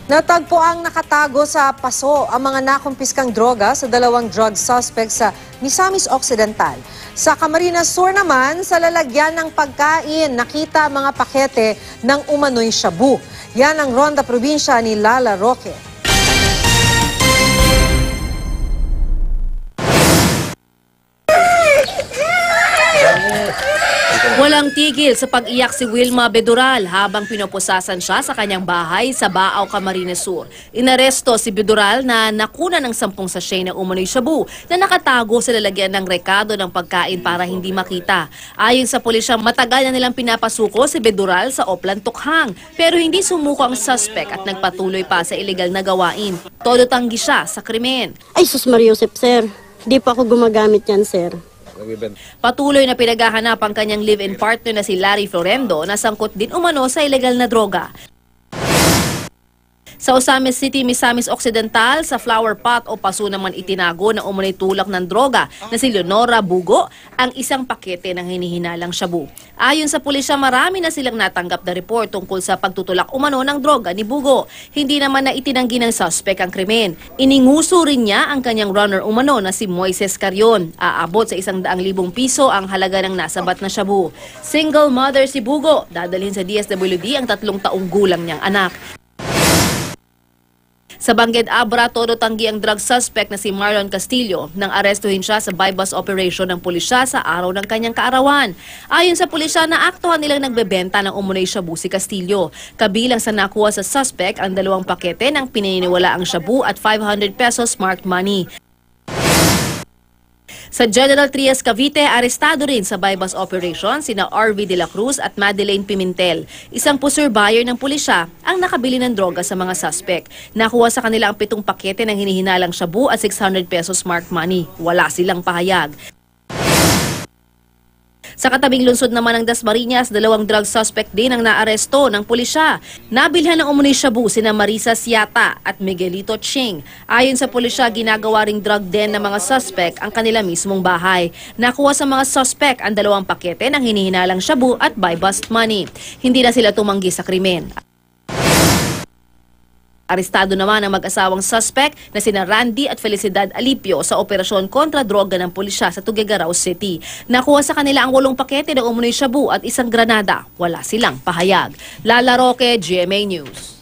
Natagpo ang nakatago sa paso ang mga nakumpiskang droga sa dalawang drug suspects sa Misamis Occidental. Sa Camarines Sur naman, sa lalagyan ng pagkain, nakita mga pakete ng umano'y shabu. Yan ang Ronda Probinsya ni Lala Roque. Walang tigil sa pag-iyak si Wilma Bedural habang pinoposasan siya sa kanyang bahay sa Baaw, Camarines Sur. Inaresto si Bedural na nakuna ng 10 sachet na umano'y shabu na nakatago sa lalagyan ng rekado ng pagkain para hindi makita. Ayon sa pulisya, matagal na nilang pinapasuko si Bedural sa Oplan Tukhang pero hindi sumuko ang suspect at nagpatuloy pa sa iligal na gawain. Todo tanggi siya sa krimen. Ay, sus Maria Josep, sir. Di pa ako gumagamit yan, sir. Patuloy na pinaghahanap ang kanyang live-in partner na si Larry Florendo na sangkot din umano sa ilegal na droga. Sa Osamis City, Misamis Occidental, sa flower pot o paso naman itinago na umano'y tulak ng droga na si Leonora Bugo ang isang pakete ng hinihinalang shabu. Ayon sa pulisya, marami na silang natanggap na report tungkol sa pagtutulak umano ng droga ni Bugo. Hindi naman na itinanggi ng suspect ang krimen. Ininguso rin niya ang kanyang runner umano na si Moises Carion. Aabot sa 100,000 piso ang halaga ng nasabat na shabu. Single mother si Bugo. Dadalhin sa DSWD ang 3 taong gulang niyang anak. Sa Bangged Abra, todo tanggi ang drug suspect na si Marlon Castillo nang arestuhin siya sa bypass operation ng pulisya sa araw ng kanyang kaarawan. Ayon sa pulisya, naaktuhan nilang nagbebenta ng umano'y shabu si Castillo. Kabilang sa nakuha sa suspect ang 2 pakete ng pininiwalaang shabu at 500 pesos marked money. Sa General Trias, Cavite, arestado rin sa bypass operation sina RV de la Cruz at Madeleine Pimentel. Isang pusher buyer ng pulisya ang nakabili ng droga sa mga suspect. Nakuha sa kanila ang 7 pakete ng hinihinalang shabu at 600 pesos marked money. Wala silang pahayag. Sa katabing lungsod naman ng Dasmariñas, 2 drug suspect din ang naaresto ng pulisya. Nabilhan ng umano'y shabu sina Marisa Siata at Miguelito Ching. Ayon sa pulisya, ginagawa ring drug den ng mga suspect ang kanila mismong bahay. Nakuha sa mga suspect ang 2 pakete ng hinihinalang shabu at buy bust money. Hindi na sila tumanggi sa krimen. Arestado naman ang mag-asawang suspect na sina Randy at Felicidad Alipio sa operasyon kontra droga ng pulisya sa Tuguegarao City. Nakuha sa kanila ang 8 pakete ng umano'y shabu at 1 granada. Wala silang pahayag. Lala Roque, GMA News.